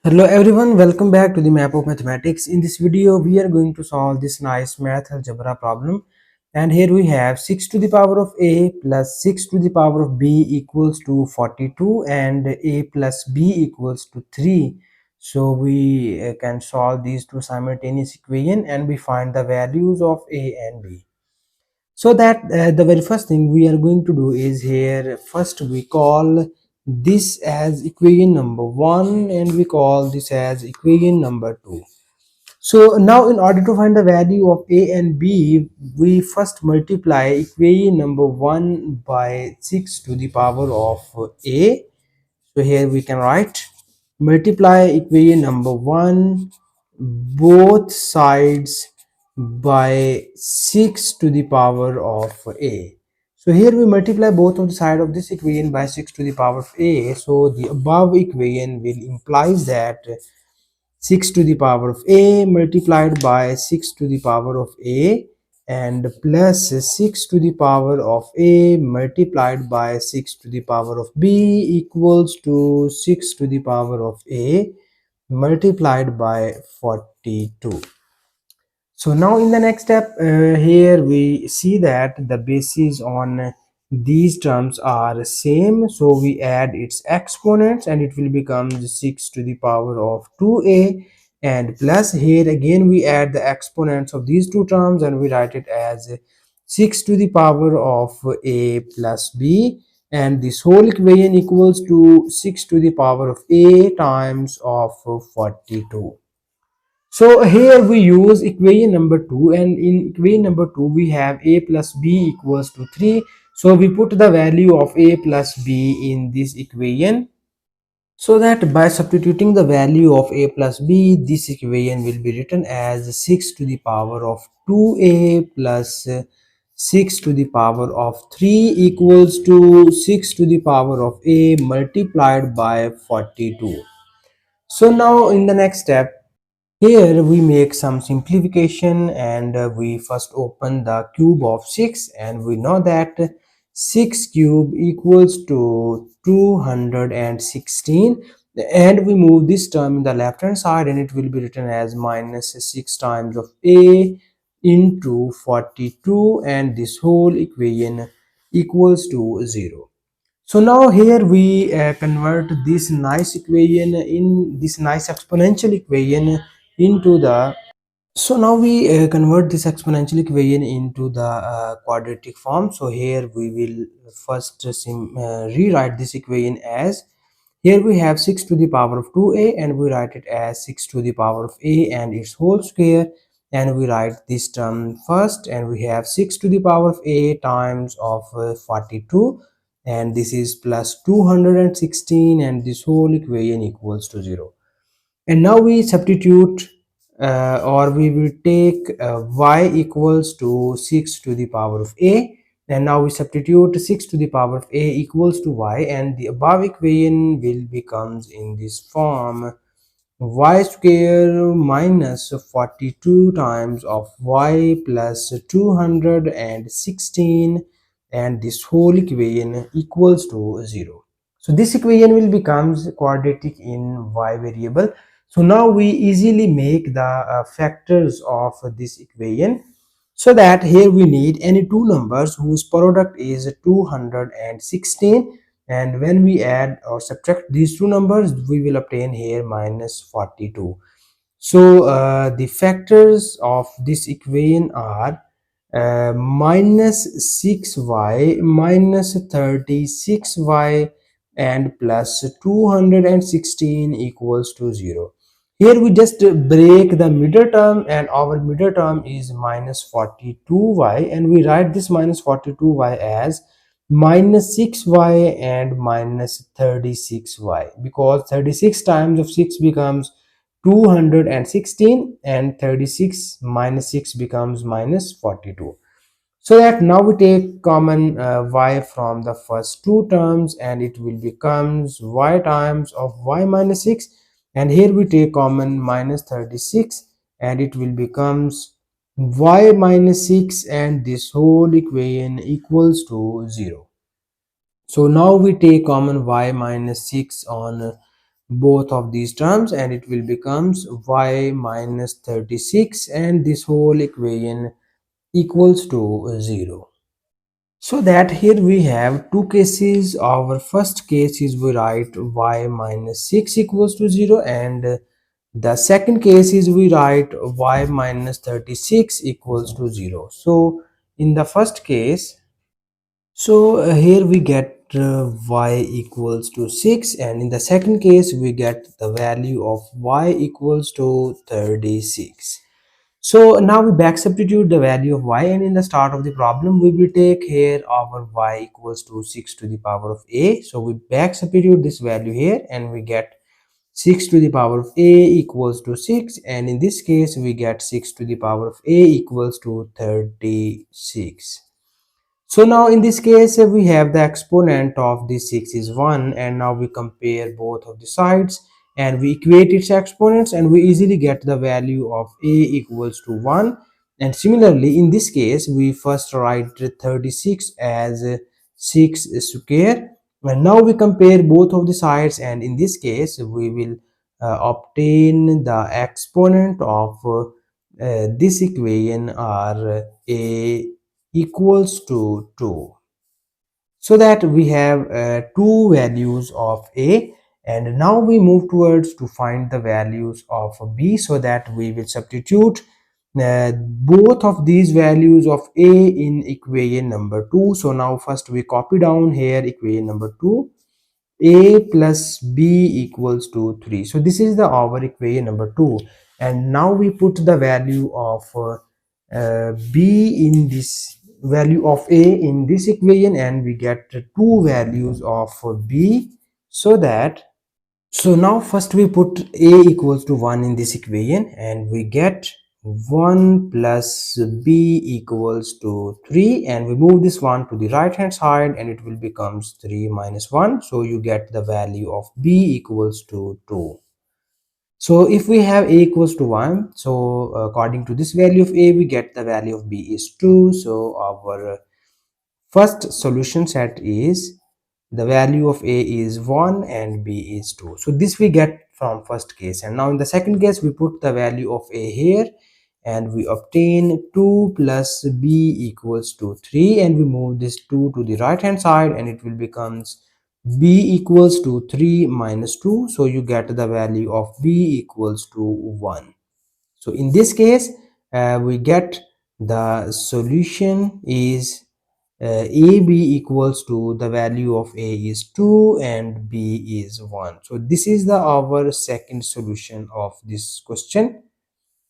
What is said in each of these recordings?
Hello everyone, welcome back to the map of mathematics. In this video we are going to solve this nice math algebra problem, and here we have 6 to the power of a plus 6 to the power of b equals to 42 and a plus b equals to 3. So we can solve these two simultaneous equations and we find the values of a and b. So that the very first thing we are going to do is, here first we call this as equation number 1 and we call this as equation number 2. So now in order to find the value of a and b, we first multiply equation number 1 by 6 to the power of a. So here we can write, multiply equation number 1 both sides by 6 to the power of a. So here we multiply both of the side of this equation by 6 to the power of a. So the above equation will implies that 6 to the power of a multiplied by 6 to the power of a and plus 6 to the power of a multiplied by 6 to the power of b equals to 6 to the power of a multiplied by 42. So now in the next step, here we see that the bases on these terms are same, so we add its exponents and it will become 6 to the power of 2a, and plus here again we add the exponents of these two terms and we write it as 6 to the power of a plus b, and this whole equation equals to 6 to the power of a times of 42. So here we use equation number 2, and in equation number 2 we have a plus b equals to 3. So we put the value of a plus b in this equation, so that by substituting the value of a plus b, this equation will be written as 6 to the power of 2a plus 6 to the power of 3 equals to 6 to the power of a multiplied by 42. So now in the next step, here we make some simplification, and we first open the cube of 6, and we know that 6 cube equals to 216, and we move this term in the left hand side and it will be written as minus 6 times of a into 42, and this whole equation equals to 0. So now here we convert this nice equation in this nice exponential equation into the, so now we convert this exponential equation into the quadratic form. So here we will first rewrite this equation as, here we have 6 to the power of 2a and we write it as 6 to the power of a and its whole square, and we write this term first, and we have 6 to the power of a times of 42, and this is plus 216, and this whole equation equals to 0. And now we substitute, or we will take y equals to 6 to the power of a, and now we substitute 6 to the power of a equals to y, and the above equation will becomes in this form, y square minus 42 times of y plus 216, and this whole equation equals to 0. So this equation will becomes quadratic in y variable. So now we easily make the factors of this equation, so that here we need any two numbers whose product is 216, and when we add or subtract these two numbers we will obtain here minus 42. So the factors of this equation are minus 6y minus 36y and plus 216 equals to 0. Here we just break the middle term, and our middle term is minus 42y, and we write this minus 42y as minus 6y and minus 36y, because 36 times of 6 becomes 216 and 36 minus 6 becomes minus 42. So that now we take common y from the first two terms, and it will becomes y times of y minus 6, and here we take common minus 36 and it will becomes y minus 6, and this whole equation equals to 0. So now we take common y minus 6 on both of these terms, and it will becomes y minus 36, and this whole equation equals to 0. So that here we have two cases. Our first case is we write y minus 6 equals to 0, and the second case is we write y minus 36 equals to 0. So in the first case, here we get y equals to 6, and in the second case we get the value of y equals to 36. So now we back substitute the value of y, and in the start of the problem we will take here our y equals to 6 to the power of a. So we back substitute this value here and we get 6 to the power of a equals to 6, and in this case we get 6 to the power of a equals to 36. So now in this case we have the exponent of this 6 is 1, and now we compare both of the sides and we equate its exponents, and we easily get the value of a equals to 1. And similarly in this case we first write 36 as 6 square, and now we compare both of the sides, and in this case we will obtain the exponent of this equation are a equals to 2. So that we have two values of a, and now we move towards to find the values of b, so that we will substitute both of these values of a in equation number 2. So now first we copy down here equation number 2, a plus b equals to 3. So this is the our equation number 2, and now we put the value of b in this value of a in this equation, and we get two values of b. So now first we put a equals to 1 in this equation, and we get 1 plus b equals to 3, and we move this one to the right hand side and it will becomes 3 minus 1. So you get the value of b equals to 2. So if we have a equals to 1, so according to this value of a we get the value of b is 2. So our first solution set is the value of a is 1 and b is 2. So this we get from first case, and now in the second case we put the value of a here and we obtain 2 plus b equals to 3, and we move this 2 to the right hand side and it will becomes b equals to 3 minus 2. So you get the value of b equals to 1. So in this case we get the solution is ab equals to the value of a is 2 and b is 1. So this is the our second solution of this question,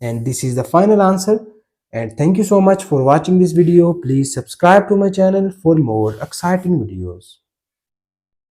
and this is the final answer. And thank you so much for watching this video. Please subscribe to my channel for more exciting videos.